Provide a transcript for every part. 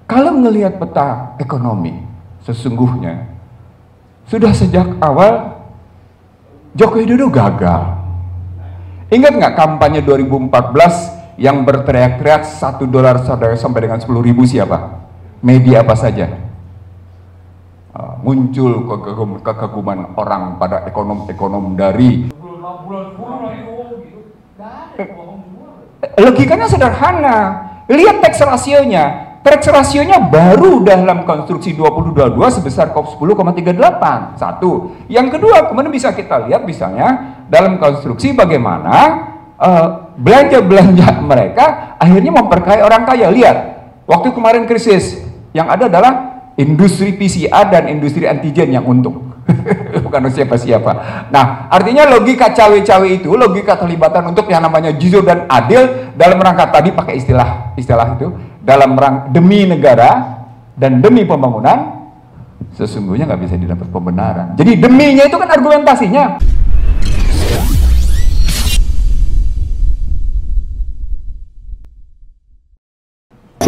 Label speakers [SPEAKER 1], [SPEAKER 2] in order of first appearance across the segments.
[SPEAKER 1] Kalau ngelihat peta ekonomi, sesungguhnya sudah sejak awal Joko Widodo gagal. Ingat nggak kampanye 2014 yang berteriak-teriak $1 sampai dengan 10.000 siapa? Media apa saja? Muncul kekaguman orang pada ekonom-ekonom dari logikanya sederhana. Lihat tax rasionya. Tax rasionya baru dalam konstruksi 2022 sebesar 10,38. Satu. Yang kedua, kemudian bisa kita lihat misalnya dalam konstruksi bagaimana belanja-belanja mereka akhirnya memperkaya orang kaya. Lihat, waktu kemarin krisis yang ada adalah industri PCR dan industri antigen yang untung. Bukan siapa-siapa. Nah, artinya logika cawe-cawe itu, logika terlibatan untuk yang namanya jujur dan adil dalam rangka tadi pakai istilah itu, dalam rangka demi negara dan demi pembangunan, sesungguhnya nggak bisa didapat pembenaran. Jadi deminya itu kan argumentasinya.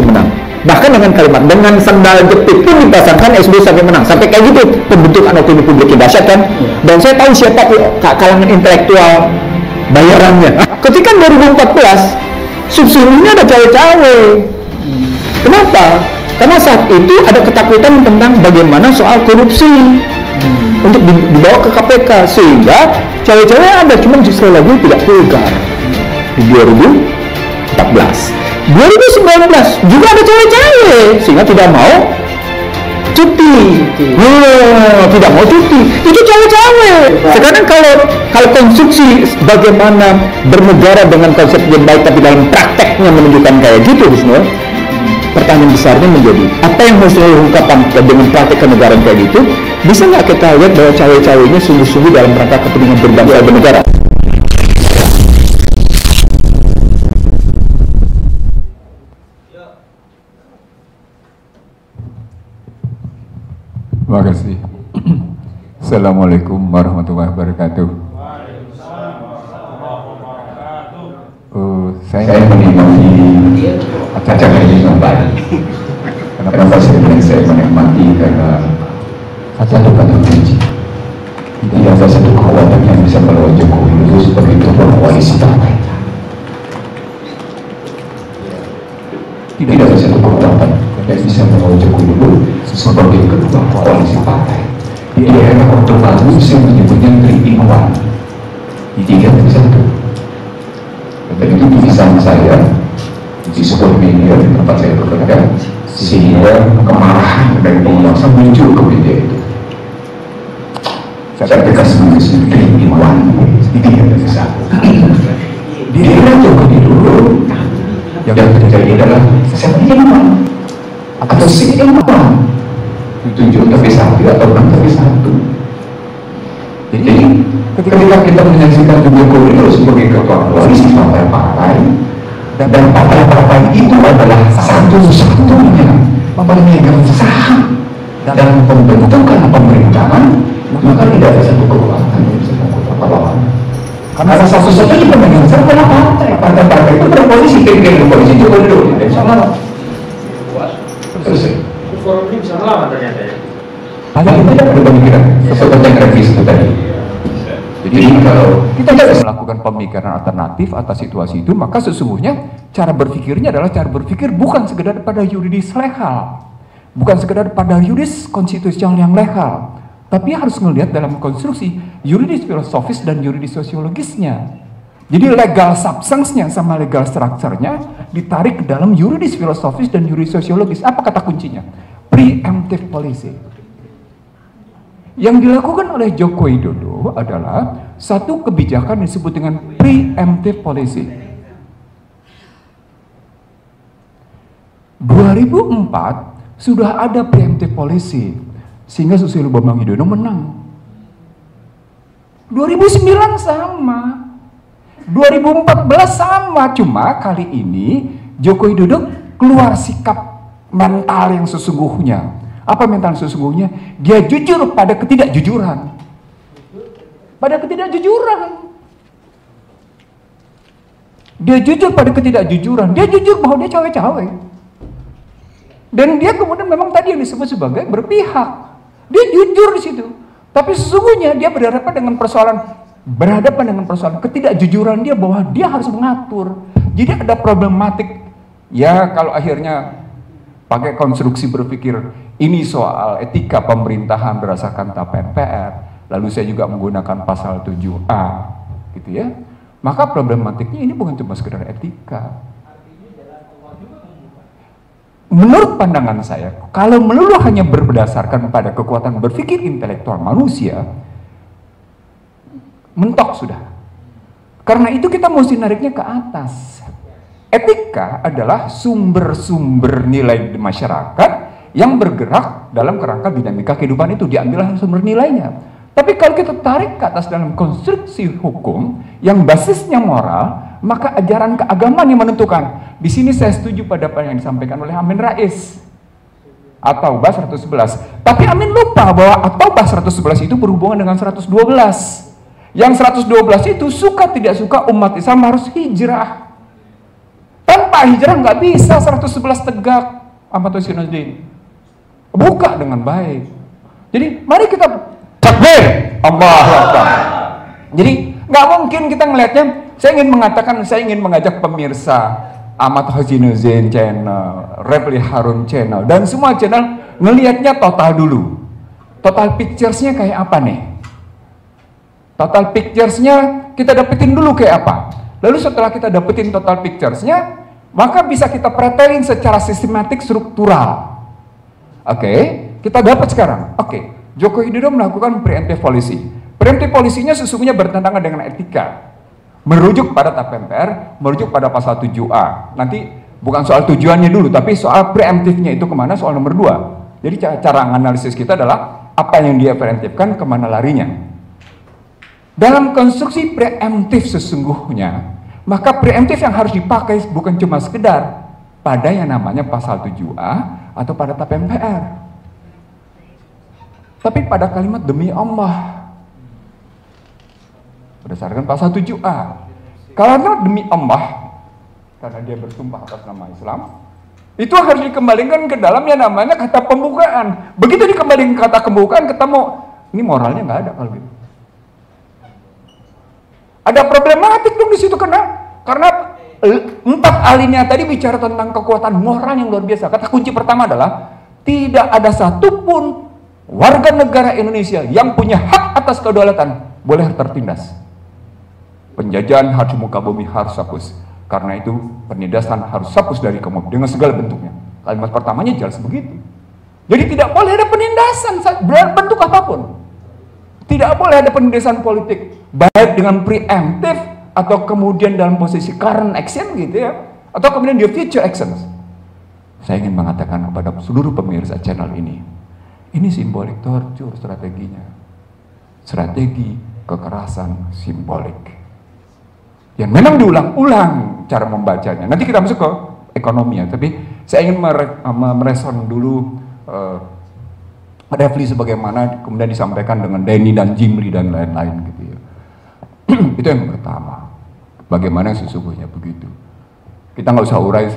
[SPEAKER 2] Menang. Bahkan dengan kalimat dengan sendal jepit pun dipasangkan SBY sampai menang, sampai kayak gitu pembentukan opini publiknya dahsyat kan. Dan saya tahu siapa kalangan intelektual bayarannya. Ketika 2014 subsidinya ada cawe-cawe. Kenapa? Karena saat itu ada ketakutan tentang bagaimana soal korupsi untuk dibawa ke KPK, sehingga cawe-cawe ada, cuman justru lagi tidak vulgar. Di 2014 2019 juga ada cawe-cawe sehingga tidak mau cuti. Tidak mau cuti, itu cawe-cawe. Sekarang kalau konstruksi bagaimana bernegara dengan konsep yang baik tapi dalam prakteknya menunjukkan kayak gitu, Husnul, pertanyaan besarnya menjadi apa yang harus diungkapkan dengan praktek kenegaraan kayak gitu? Bisa nggak kita lihat bahwa cawe-cawenya sungguh-sungguh dalam rangka kepentingan berbangsa dan bernegara?
[SPEAKER 1] Terima kasih. Assalamualaikum warahmatullahi wabarakatuh. Saya menikmati acara ini kembali. Kenapa saya menikmati? Karena satu kata kunci. Tidak ada satu kekuatan yang bisa melawan Jokowi itu seperti itu koalisi partai. Tidak ada satu kekuatan yang bisa melawan Jokowi itu sebagai ketua koalisi partai. Di era Orde Baru saya menyebutnya 3-in-1, tiga dari satu. Dan itu tulisan saya di sebuah media di tempat saya bekerja, sehingga kemarahan dari penguasa muncul ke media itu. Saya tegas menulisnya 3-in-1, tiga dari satu. Di era Jokowi dulu yang terjadi adalah 7-in-1 atau 6-in-1, 7 tapi 1 atau 6 tapi 1. Jadi ketika kita menyaksikan Jokowi itu sebagai ketua koalisi partai-partai, dan partai-partai itu adalah satu-satunya pemegang saham dalam pembentukan pemerintahan, maka tidak ada satu kekuatan yang bisa mengubah lawan. Karena satu-satunya pemegang saham adalah partai-partai itu berkoalisi, dengan koalisi Jokowi dulu dan sama. Selesai.
[SPEAKER 3] Forum ini bisa melawan ternyata ya.
[SPEAKER 1] Hanya itu ada pemikiran seperti yang revisi itu tadi. Jadi kalau kita tidak melakukan pemikiran alternatif atas situasi itu, maka sesungguhnya cara berpikirnya adalah cara berpikir bukan sekedar pada yuridis legal, bukan sekedar pada yuridis konstitusional yang legal, tapi harus melihat dalam konstruksi yuridis filosofis dan yuridis sosiologisnya. Jadi legal substance-nya sama legal structure-nya ditarik ke dalam yuridis filosofis dan yuridis sosiologis. Apa kata kuncinya? Preemptive policy. Yang dilakukan oleh Joko Widodo adalah satu kebijakan disebut dengan preemptive policy. 2004 sudah ada preemptive policy sehingga Susilo Bambang Yudhoyono menang. 2009 sama. 2014 sama, cuma kali ini Joko Widodo keluar sikap mental yang sesungguhnya. Apa mental sesungguhnya? Dia jujur pada ketidakjujuran. Pada ketidakjujuran. Dia jujur pada ketidakjujuran. Dia jujur bahwa dia cawe-cawe. Dan dia kemudian memang tadi yang disebut sebagai berpihak. Dia jujur di situ. Tapi sesungguhnya dia berhadapan dengan persoalan ketidakjujuran dia bahwa dia harus mengatur. Jadi ada problematik. Ya kalau akhirnya pakai konstruksi berpikir ini soal etika pemerintahan berdasarkan TAP MPR, lalu saya juga menggunakan pasal 7A gitu ya. Maka problematiknya ini bukan cuma sekedar etika. Menurut pandangan saya, kalau melulu hanya berdasarkan pada kekuatan berpikir intelektual manusia, mentok sudah. Karena itu kita mesti nariknya ke atas. Etika adalah sumber-sumber nilai di masyarakat yang bergerak dalam kerangka dinamika kehidupan itu, diambil sumber nilainya. Tapi kalau kita tarik ke atas dalam konstruksi hukum yang basisnya moral, maka ajaran keagamaan yang menentukan. Di sini saya setuju pada apa yang disampaikan oleh Amin Rais atau Bas 111. Tapi Amin lupa bahwa atau Bas 111 itu berhubungan dengan 112. Yang 112 itu suka tidak suka umat Islam harus hijrah. Tanpa hijrah nggak bisa 111 tegak. Ahmad Husainuddin buka dengan baik. Jadi mari kita takbir, Allahu Akbar. Jadi nggak mungkin kita ngelihatnya. Saya ingin mengajak pemirsa Ahmad Husainuddin channel, Refli Harun channel, dan semua channel ngelihatnya total dulu. Total pictures-nya kayak apa nih? Total pictures-nya kita dapetin dulu kayak apa? Lalu setelah kita dapetin total pictures-nya, maka bisa kita pretelin secara sistematik struktural. Oke, kita dapat sekarang. Oke, Joko Widodo melakukan preemptive policy. Preemptive policy-nya sesungguhnya bertentangan dengan etika. Merujuk pada TAP MPR, merujuk pada pasal 7A. Nanti bukan soal tujuannya dulu, tapi soal preemptifnya itu kemana, soal nomor 2. Jadi cara analisis kita adalah apa yang dia preemptifkan, kemana larinya. Dalam konstruksi preemptif sesungguhnya, maka preemptif yang harus dipakai bukan cuma sekedar pada yang namanya pasal 7A atau pada TAP MPR, tapi pada kalimat demi Allah. Berdasarkan pasal 7A. Karena demi Allah, karena dia bersumpah atas nama Islam, itu harus dikembalikan ke dalam yang namanya kata pembukaan. Begitu dikembalikan ke kata pembukaan, ketemu ini moralnya nggak ada kalau gitu. Ada problematik dong di situ karena 4 alinea tadi bicara tentang kekuatan moral yang luar biasa. Kata kunci pertama adalah tidak ada satupun warga negara Indonesia yang punya hak atas kedaulatan boleh tertindas. Penjajahan harus muka bumi harus hapus. Karena itu penindasan harus hapus dari kamu dengan segala bentuknya. Kalimat pertamanya jelas begitu. Jadi tidak boleh ada penindasan bentuk apapun. Tidak boleh ada penindasan politik, baik dengan preemptive atau kemudian dalam posisi current action gitu ya, atau kemudian di future actions. Saya ingin mengatakan kepada seluruh pemirsa channel ini simbolik torture strateginya. Strategi kekerasan simbolik. Yang memang diulang-ulang cara membacanya. Nanti kita masuk ke ekonomi ya, tapi saya ingin mereson dulu Refli sebagaimana kemudian disampaikan dengan Denny dan Jimli dan lain-lain gitu ya. Itu yang pertama. Bagaimana sesungguhnya begitu. Kita nggak usah urai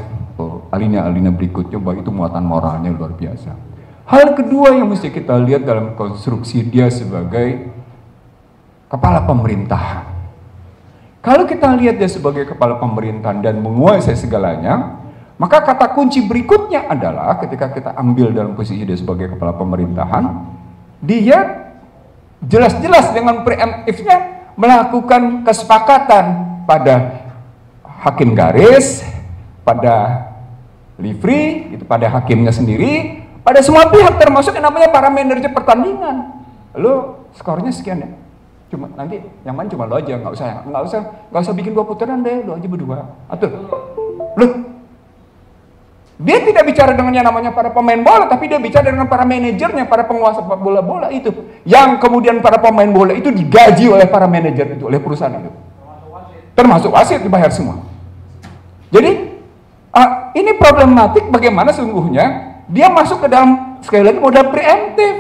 [SPEAKER 1] alinea-alinea berikutnya bahwa itu muatan moralnya luar biasa. Hal kedua yang mesti kita lihat dalam konstruksi dia sebagai kepala pemerintahan. Kalau kita lihat dia sebagai kepala pemerintahan dan menguasai segalanya, maka kata kunci berikutnya adalah ketika kita ambil dalam posisi dia sebagai kepala pemerintahan, dia jelas-jelas dengan preemptifnya melakukan kesepakatan pada hakim garis, pada livery, itu pada hakimnya sendiri, pada semua pihak termasuk yang namanya para manajer pertandingan. Lo skornya sekian ya. Cuma nanti yang main cuma lo aja, nggak usah bikin 2 putaran deh, lo aja berdua. Atur, lo dia tidak bicara dengan yang namanya para pemain bola, tapi dia bicara dengan para manajernya, para penguasa bola itu, yang kemudian para pemain bola itu digaji oleh para manajer itu, oleh perusahaan itu, termasuk wasit dibayar semua. Jadi ini problematik bagaimana sesungguhnya dia masuk ke dalam sekali lagi modal preemptif,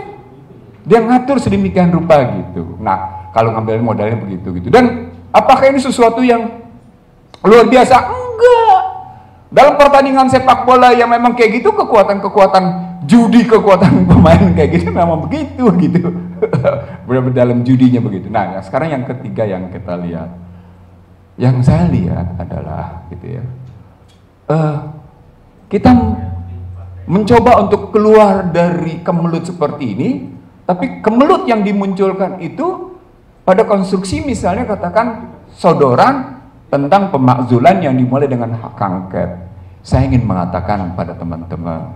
[SPEAKER 1] dia ngatur sedemikian rupa gitu. Nah, kalau ngambil modalnya begitu gitu. Dan apakah ini sesuatu yang luar biasa? Enggak. Dalam pertandingan sepak bola yang memang kayak gitu, kekuatan-kekuatan judi, kekuatan pemain kayak gitu memang begitu gitu. Benar-benar dalam judinya begitu. Nah, sekarang yang ketiga yang kita lihat, yang saya lihat adalah gitu ya, kita mencoba untuk keluar dari kemelut seperti ini, tapi kemelut yang dimunculkan itu pada konstruksi misalnya katakan sodoran tentang pemakzulan yang dimulai dengan hak angket. Saya ingin mengatakan pada teman-teman,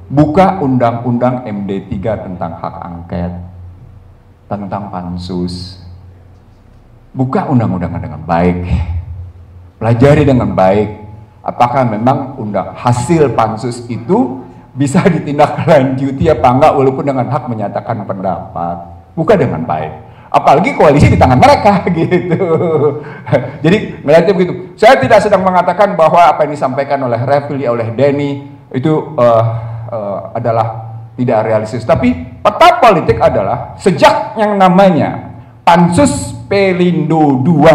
[SPEAKER 1] buka undang-undang MD3 tentang hak angket, tentang pansus. Buka undang-undangnya dengan baik, pelajari dengan baik. Apakah memang hasil pansus itu bisa ditindaklanjuti apa enggak, walaupun dengan hak menyatakan pendapat. Buka dengan baik. Apalagi koalisi di tangan mereka gitu. Jadi melihatnya begitu. Saya tidak sedang mengatakan bahwa apa yang disampaikan oleh Refli, oleh Denny itu adalah tidak realistis. Tapi peta politik adalah sejak yang namanya Pansus Pelindo II,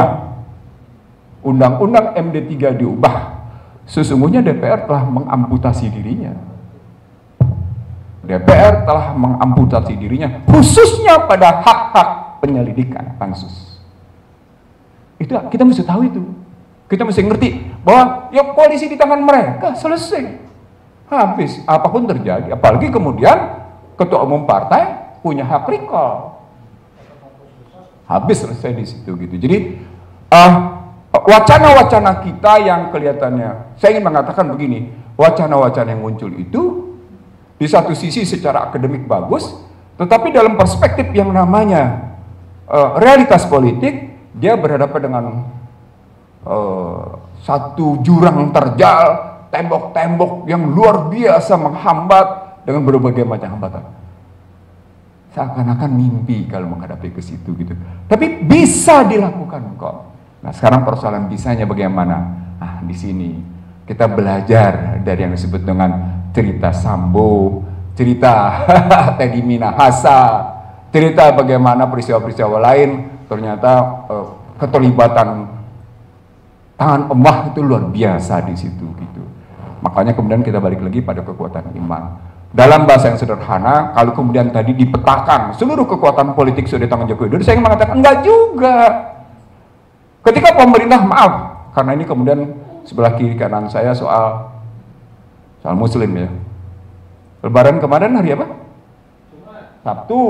[SPEAKER 1] Undang-Undang MD3 diubah, sesungguhnya DPR telah mengamputasi dirinya. DPR telah mengamputasi dirinya, khususnya pada hak-hak penyelidikan pansus. Itu kita mesti tahu itu. Kita mesti ngerti bahwa ya koalisi di tangan mereka, selesai. Habis, apapun terjadi. Apalagi kemudian ketua umum partai punya hak recall. Habis, selesai di situ gitu. Jadi wacana-wacana kita yang kelihatannya, saya ingin mengatakan begini, wacana-wacana yang muncul itu di satu sisi secara akademik bagus, tetapi dalam perspektif yang namanya realitas politik, dia berhadapan dengan satu jurang terjal, tembok-tembok yang luar biasa menghambat dengan berbagai macam hambatan. Seakan-akan mimpi kalau menghadapi ke situ gitu. Tapi bisa dilakukan kok. Nah, sekarang persoalan bisanya bagaimana? Nah, di sini kita belajar dari yang disebut dengan cerita Sambo, cerita Teddy Minahasa, cerita bagaimana peristiwa-peristiwa lain ternyata keterlibatan tangan emah itu luar biasa di situ gitu. Makanya kemudian kita balik lagi pada kekuatan iman. Dalam bahasa yang sederhana, kalau kemudian tadi dipetakan seluruh kekuatan politik sudah di tangan Joko Widodo, saya ingin mengatakan enggak juga. Ketika pemerintah, maaf, karena ini kemudian sebelah kiri kanan saya soal Muslim ya. Lebaran kemarin hari apa? Sabtu,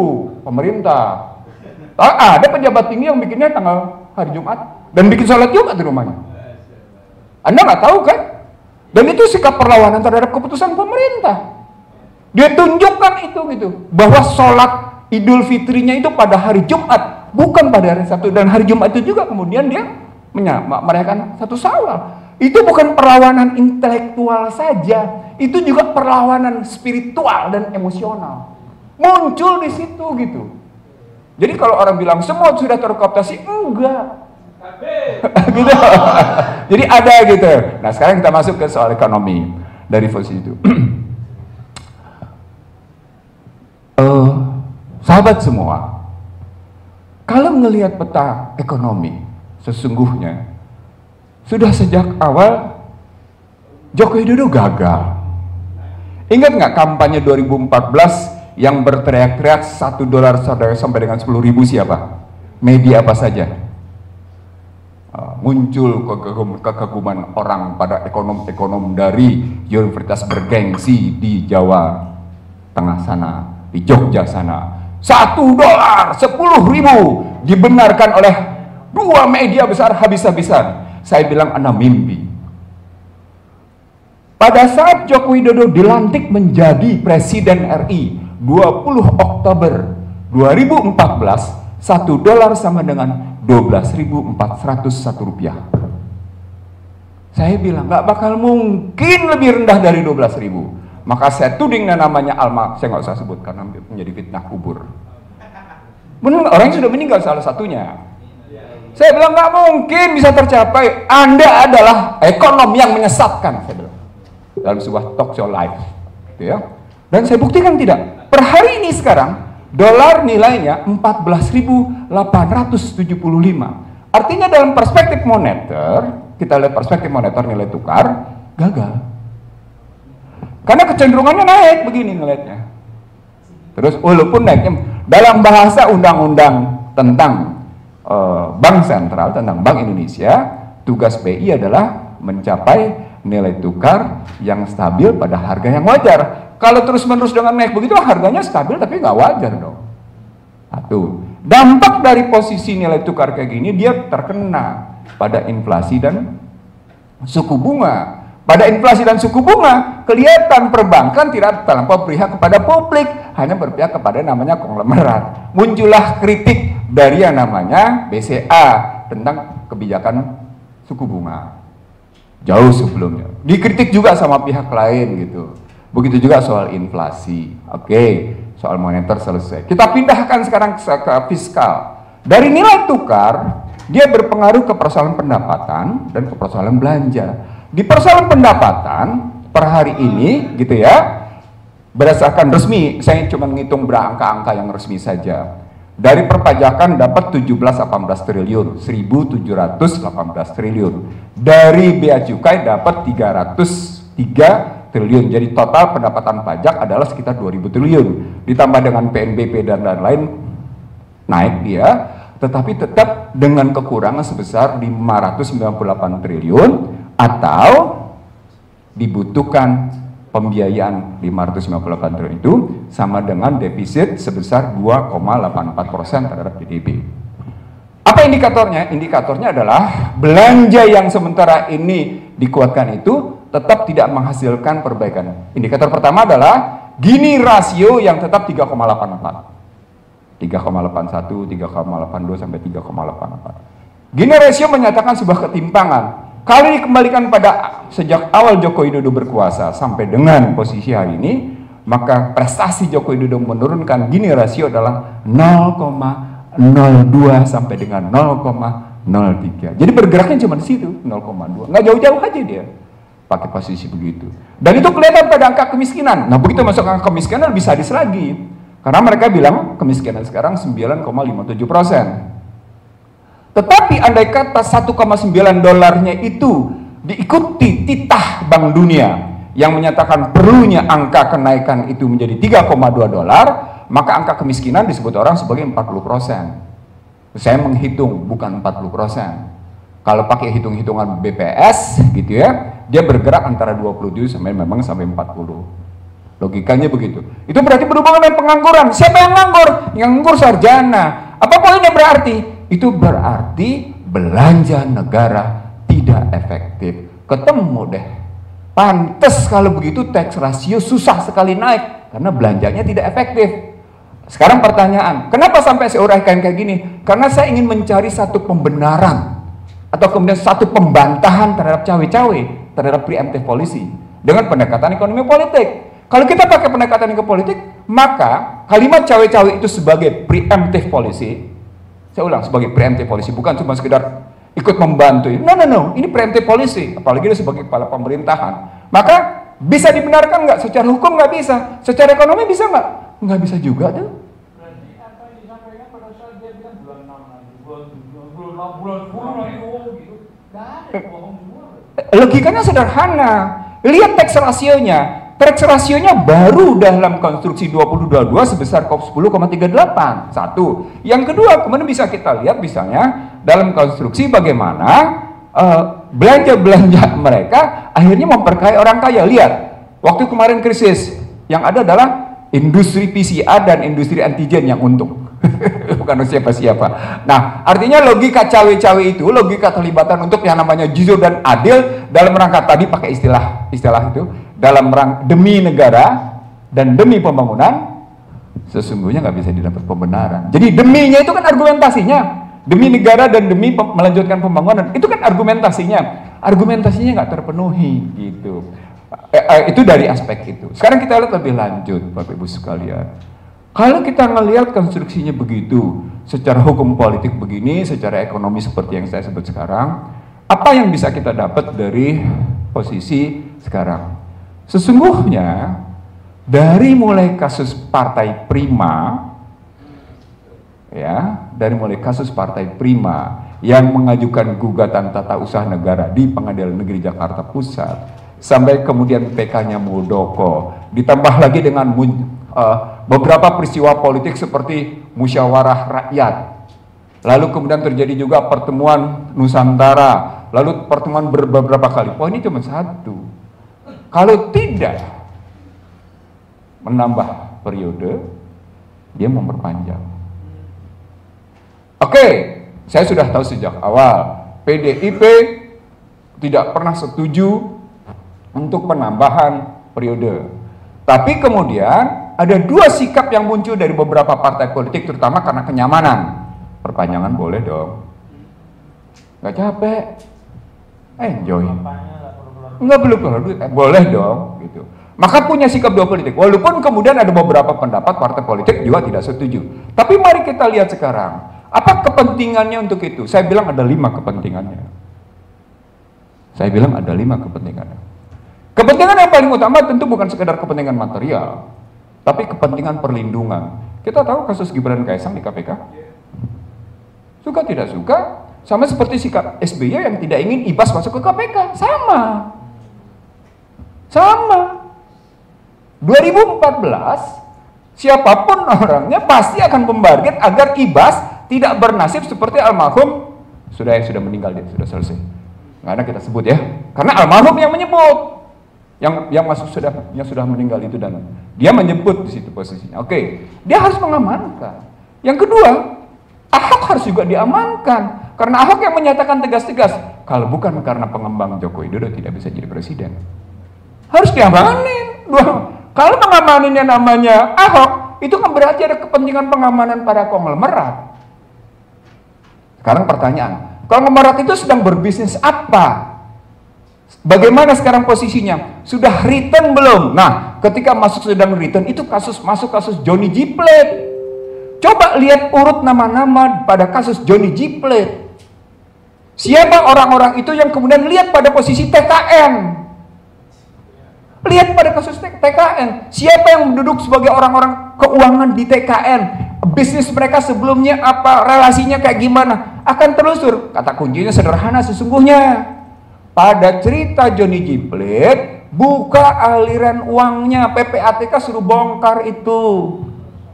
[SPEAKER 1] pemerintah. Ada pejabat tinggi yang bikinnya tanggal hari Jumat dan bikin sholat Jumat di rumahnya. Anda nggak tahu kan? Dan itu sikap perlawanan terhadap keputusan pemerintah. Dia tunjukkan itu gitu, bahwa sholat Idul Fitrinya itu pada hari Jumat, bukan pada hari Sabtu. Dan hari Jumat itu juga kemudian dia merayakan satu Syawal. Itu bukan perlawanan intelektual saja, itu juga perlawanan spiritual dan emosional. Muncul di situ gitu. Jadi kalau orang bilang semua sudah terkooptasi, enggak. Gitu. Jadi ada gitu. Nah, sekarang kita masuk ke soal ekonomi dari posisi itu. Sahabat semua, kalau melihat peta ekonomi, sesungguhnya sudah sejak awal Joko Widodo gagal. Ingat nggak kampanye 2014 yang berteriak-teriak $1 sampai dengan 10.000 siapa? Media apa saja? Muncul kekaguman orang pada ekonom-ekonom dari universitas bergengsi di Jawa Tengah sana, di Jogja sana. $1, 10.000 dibenarkan oleh dua media besar habis-habisan. Saya bilang Anda mimpi. Pada saat Joko Widodo dilantik menjadi Presiden RI 20 Oktober 2014, $1 sama dengan 12.401 rupiah. Saya bilang nggak bakal mungkin lebih rendah dari 12.000. Maka saya tuding namanya Alma, saya nggak usah sebut karena menjadi fitnah kubur. Benar, orang yang sudah meninggal salah satunya. Saya bilang nggak mungkin bisa tercapai. Anda adalah ekonom yang menyesatkan, saya bilang dalam sebuah talk show live, gitu ya. Dan saya buktikan tidak. Per hari ini sekarang dolar nilainya 14.875. Artinya dalam perspektif moneter, kita lihat perspektif moneter nilai tukar, gagal. Karena kecenderungannya naik begini ngelihatnya. Terus walaupun naiknya dalam bahasa undang-undang tentang Bank Sentral, tentang Bank Indonesia, tugas BI adalah mencapai nilai tukar yang stabil pada harga yang wajar. Kalau terus-menerus dengan naik begitu, harganya stabil tapi nggak wajar dong. Satu, dampak dari posisi nilai tukar kayak gini, dia terkena pada inflasi dan suku bunga. Pada inflasi dan suku bunga, kelihatan perbankan tidak terlampau berpihak kepada publik, hanya berpihak kepada namanya konglomerat. Muncullah kritik dari yang namanya BCA tentang kebijakan suku bunga. Jauh sebelumnya. Dikritik juga sama pihak lain gitu. Begitu juga soal inflasi. Oke, soal moneter selesai. Kita pindahkan sekarang ke fiskal. Dari nilai tukar, dia berpengaruh ke persoalan pendapatan dan ke persoalan belanja. Di persoalan pendapatan per hari ini gitu ya, berdasarkan resmi, saya cuma ngitung berangka-angka yang resmi saja. Dari perpajakan dapat 17-18 triliun, 1.718 triliun. Dari bea cukai dapat 303 triliun. Jadi total pendapatan pajak adalah sekitar 2.000 triliun. Ditambah dengan PNBP dan lain-lain, naik dia, tetapi tetap dengan kekurangan sebesar 598 triliun, atau dibutuhkan pembiayaan 598 triliun itu sama dengan defisit sebesar 2,84% terhadap PDB. Apa indikatornya? Indikatornya adalah belanja yang sementara ini dikuatkan itu tetap tidak menghasilkan perbaikan. Indikator pertama adalah Gini rasio yang tetap 3,84. 3,81, 3,82 sampai 3,84. Gini rasio menyatakan sebuah ketimpangan. Kalau dikembalikan pada sejak awal Joko Widodo berkuasa sampai dengan posisi hari ini, maka prestasi Joko Widodo menurunkan Gini rasio adalah 0,02 sampai dengan 0,03. Jadi bergeraknya cuma di situ, 0,2. Nggak jauh-jauh aja dia pakai posisi begitu. Dan itu kelihatan pada angka kemiskinan. Nah, begitu masuk angka kemiskinan lebih sadis lagi. Karena mereka bilang kemiskinan sekarang 9,57%. Tetapi andai kata 1,9 dolarnya itu diikuti titah Bank Dunia yang menyatakan perlunya angka kenaikan itu menjadi 3,2 dolar, maka angka kemiskinan disebut orang sebagai 40%. Saya menghitung bukan 40%. Kalau pakai hitung-hitungan BPS gitu ya, dia bergerak antara 27 sampai 40. Logikanya begitu. Itu berarti berhubungan dengan pengangguran. Siapa yang nganggur? Yang nganggur sarjana. Apa poinnya berarti? Itu berarti belanja negara tidak efektif. Ketemu deh. Pantes kalau begitu tax ratio susah sekali naik karena belanjanya tidak efektif. Sekarang pertanyaan, kenapa sampai saya uraikan kayak gini? Karena saya ingin mencari satu pembenaran atau kemudian satu pembantahan terhadap cawe-cawe, terhadap preemptive policy dengan pendekatan ekonomi politik. Kalau kita pakai pendekatan ekonomi politik, maka kalimat cawe-cawe itu sebagai preemptive policy. Saya ulang, sebagai preemptive policy, bukan cuma sekedar ikut membantu. No, ini preemptive policy, apalagi dia sebagai kepala pemerintahan. Maka bisa dibenarkan nggak? Secara hukum nggak bisa, secara ekonomi bisa nggak? Nggak bisa juga tuh.
[SPEAKER 3] Berarti apa yang disampaikan pada saat dia bilang bulan 6 lagi, bulan 10 lagi, gitu. Nggak ada, bohong semua.
[SPEAKER 1] Logikanya sederhana. Lihat tax rasionya. Tax rasionya baru dalam konstruksi 2022 sebesar 10,38. Satu. Yang kedua, kemudian bisa kita lihat misalnya dalam konstruksi bagaimana belanja-belanja mereka akhirnya memperkaya orang kaya. Lihat, waktu kemarin krisis, yang ada adalah industri PCR dan industri antigen yang untung. Bukan siapa-siapa. Nah, artinya logika cawe-cawe itu, logika terlibatan untuk yang namanya jujur dan adil dalam rangka tadi pakai istilah itu, dalam rangka demi negara dan demi pembangunan, sesungguhnya nggak bisa didapat pembenaran. Jadi deminya itu kan argumentasinya, demi negara dan demi melanjutkan pembangunan, itu kan argumentasinya nggak terpenuhi gitu. Itu dari aspek itu. Sekarang kita lihat lebih lanjut, Bapak Ibu sekalian. Kalau kita melihat konstruksinya begitu, secara hukum politik begini, secara ekonomi seperti yang saya sebut sekarang, apa yang bisa kita dapat dari posisi sekarang? Sesungguhnya dari mulai kasus Partai Prima, ya, dari mulai kasus Partai Prima yang mengajukan gugatan tata usaha negara di Pengadilan Negeri Jakarta Pusat, sampai kemudian PK-nya Muldoko, ditambah lagi dengan beberapa peristiwa politik seperti musyawarah rakyat, lalu kemudian terjadi juga pertemuan Nusantara, lalu pertemuan beberapa kali. Ini cuma satu. Kalau tidak menambah periode, dia memperpanjang. Oke, saya sudah tahu sejak awal PDIP tidak pernah setuju untuk penambahan periode. Tapi kemudian ada dua sikap yang muncul dari beberapa partai politik, terutama karena kenyamanan. Perpanjangan boleh dong, nggak capek, enjoy, nggak perlu duit, boleh dong, gitu. Maka punya sikap dua politik, walaupun kemudian ada beberapa pendapat partai politik juga tidak setuju. Tapi mari kita lihat sekarang, apa kepentingannya untuk itu? Saya bilang ada 5 kepentingannya. Saya bilang ada 5 kepentingannya. Kepentingan yang paling utama tentu bukan sekedar kepentingan material, tapi kepentingan perlindungan. Kita tahu kasus Gibran Kaesang di KPK. Suka tidak suka, sama seperti sikap SBY yang tidak ingin Ibas masuk ke KPK, sama. 2014, siapapun orangnya pasti akan membarget agar Ibas tidak bernasib seperti almarhum sudah meninggal, dia sudah selesai. Nggak ada kita sebut ya, karena almarhum yang menyebut, yang sudah meninggal itu, dan dia menyebut di situ posisinya. Oke, dia harus mengamankan. Yang kedua, Ahok harus juga diamankan, karena Ahok yang menyatakan tegas-tegas, kalau bukan karena pengembang Joko Widodo tidak bisa jadi presiden. Harus diamanin. Kalau mengamaninnya namanya Ahok, itu kan berarti ada kepentingan pengamanan para konglomerat. Sekarang pertanyaan, konglomerat itu sedang berbisnis apa? Bagaimana sekarang posisinya? Sudah return belum? Nah, ketika sedang return, itu masuk kasus Johnny G. Plate. Coba lihat urut nama-nama pada kasus Johnny G. Plate. Siapa orang-orang itu yang kemudian lihat pada posisi TKN? Lihat pada kasus TKN, siapa yang duduk sebagai orang-orang keuangan di TKN, bisnis mereka sebelumnya apa, relasinya kayak gimana, akan telusur. Kata kuncinya sederhana sesungguhnya. Pada cerita Johnny G. Plate, buka aliran uangnya, PPATK suruh bongkar itu.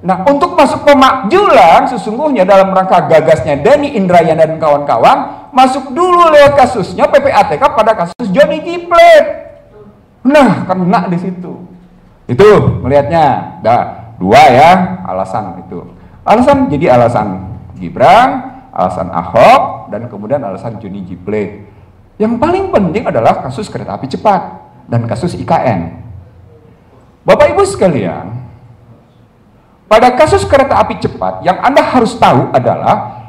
[SPEAKER 1] Nah, untuk masuk pemakjulan sesungguhnya dalam rangka gagasnya Denny Indrayana dan kawan-kawan, masuk dulu lewat kasusnya PPATK pada kasus Johnny G. Plate. Nah, kena di situ. Itu melihatnya. Ada 2 ya alasan itu. Jadi alasan Gibran, alasan Ahok, dan kemudian alasan Johnny G. Plate. Yang paling penting adalah kasus kereta api cepat dan kasus IKN. Bapak Ibu sekalian, pada kasus kereta api cepat yang Anda harus tahu adalah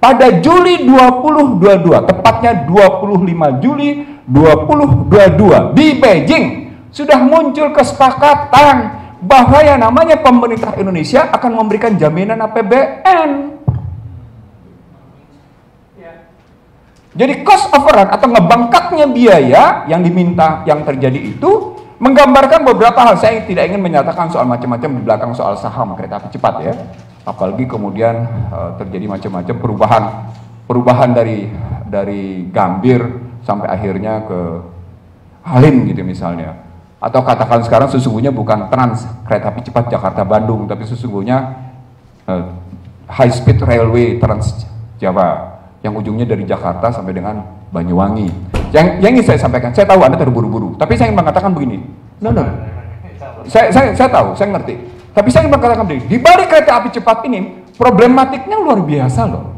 [SPEAKER 1] pada Juli 2022, tepatnya 25 Juli 2022 di Beijing sudah muncul kesepakatan bahwa yang namanya pemerintah Indonesia akan memberikan jaminan APBN. Jadi cost overrun atau ngebangkatnya biaya yang diminta yang terjadi itu menggambarkan beberapa hal. Saya tidak ingin menyatakan soal macam-macam di belakang soal saham kereta api cepat ya. Apalagi kemudian terjadi macam-macam perubahan dari Gambir sampai akhirnya ke Halim gitu misalnya. Atau katakan sekarang sesungguhnya bukan Trans kereta api cepat Jakarta Bandung, tapi sesungguhnya high speed railway Trans Jawa yang ujungnya dari Jakarta sampai dengan Banyuwangi. Yang ingin saya sampaikan, saya tahu Anda terburu-buru, tapi saya ingin mengatakan begini. No. Saya tahu, saya ngerti. Tapi saya ingin mengatakan begini, di balik kereta api cepat ini problematiknya luar biasa loh.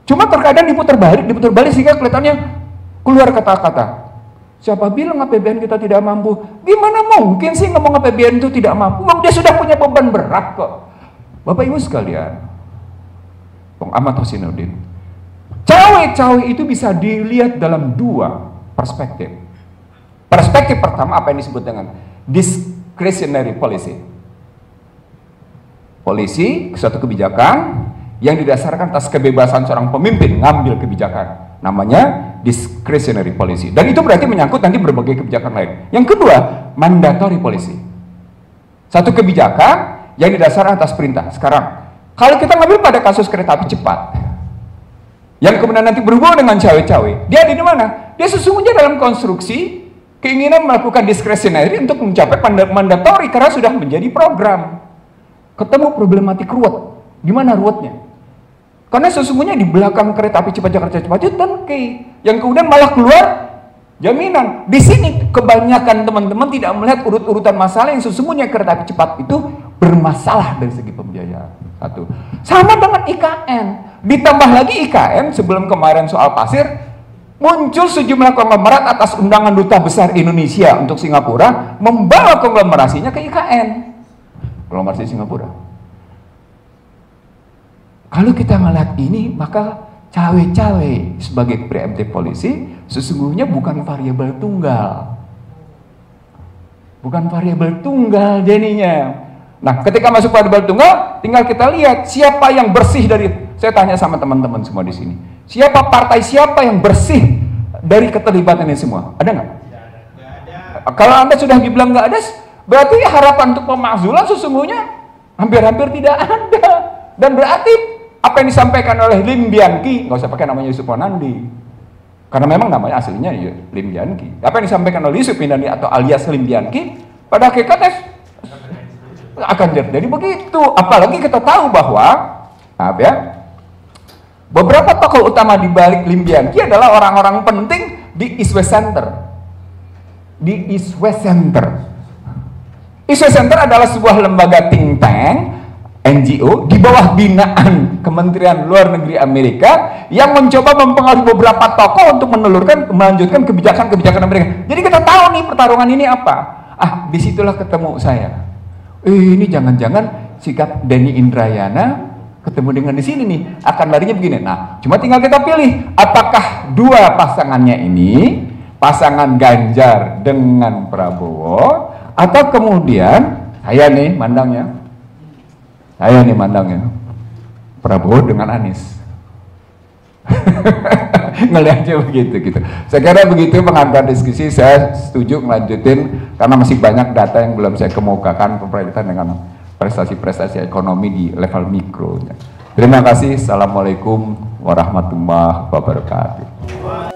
[SPEAKER 1] Cuma terkadang diputar balik sehingga kelihatannya keluar kata-kata. Siapa bilang APBN kita tidak mampu? Gimana mungkin sih ngomong APBN itu tidak mampu? Dia sudah punya beban berat kok. Bapak Ibu sekalian, Bung Ahmad Husainuddin, cawe-cawe itu bisa dilihat dalam 2 perspektif. Perspektif pertama apa yang disebut dengan discretionary policy. Suatu kebijakan yang didasarkan atas kebebasan seorang pemimpin ngambil kebijakan, namanya discretionary policy. Dan itu berarti menyangkut nanti berbagai kebijakan lain. Yang kedua, mandatory policy. Satu kebijakan yang didasarkan atas perintah. Sekarang, kalau kita ngambil pada kasus kereta api cepat, yang kemudian nanti berhubungan dengan cawe-cawe, dia ada di mana? Dia sesungguhnya dalam konstruksi keinginan melakukan discretionary untuk mencapai mandatori karena sudah menjadi program. Ketemu problematik ruwet. Gimana ruwetnya? Karena sesungguhnya di belakang kereta api cepat Jakarta Cepat itu tangki yang kemudian malah keluar jaminan. Di sini kebanyakan teman-teman tidak melihat urut-urutan masalah yang sesungguhnya kereta api cepat itu bermasalah dari segi pembiayaan. Satu. Sama dengan IKN. Ditambah lagi IKN sebelum kemarin soal pasir, muncul sejumlah konglomerat atas undangan Duta Besar Indonesia untuk Singapura membawa konglomerasinya ke IKN. Konglomerasi Singapura. Kalau kita melihat ini, maka cawe-cawe sebagai preemptive policy sesungguhnya bukan variabel tunggal. Bukan variabel tunggal jadinya. Nah, ketika masuk variabel tunggal, tinggal kita lihat siapa yang bersih dari, saya tanya sama teman-teman semua di sini. Siapa partai siapa yang bersih dari keterlibatan ini semua? Ada nggak? Kalau Anda sudah dibilang nggak ada, berarti harapan untuk pemakzulan sesungguhnya hampir-hampir tidak ada. Dan berarti apa yang disampaikan oleh Lim Bianchi, nggak usah pakai namanya Yusuf Wanandi, karena memang namanya aslinya ya Lim Bianchi. Apa yang disampaikan oleh Yusuf Wanandi atau alias Lim Bianchi, pada hakikatnya akan terjadi begitu. Apalagi kita tahu bahwa beberapa tokoh utama di balik Lim Bianchi adalah orang-orang penting di East West Center. Di East West Center. East West Center adalah sebuah lembaga think tank NGO di bawah binaan Kementerian Luar Negeri Amerika yang mencoba mempengaruhi beberapa tokoh untuk melanjutkan kebijakan-kebijakan Amerika. Jadi kita tahu nih pertarungan ini apa. Disitulah ketemu saya. Ini jangan-jangan sikap Denny Indrayana ketemu dengan di sini nih akan larinya begini. Nah, cuma tinggal kita pilih apakah dua pasangannya ini pasangan Ganjar dengan Prabowo atau kemudian saya nih mandangnya Prabowo dengan Anies. Ngelihatnya begitu gitu. Saya kira begitu pengantar diskusi. Saya setuju melanjutin karena masih banyak data yang belum saya kemukakan berkaitan dengan prestasi-prestasi ekonomi di level mikro. Terima kasih. Assalamualaikum warahmatullahi wabarakatuh.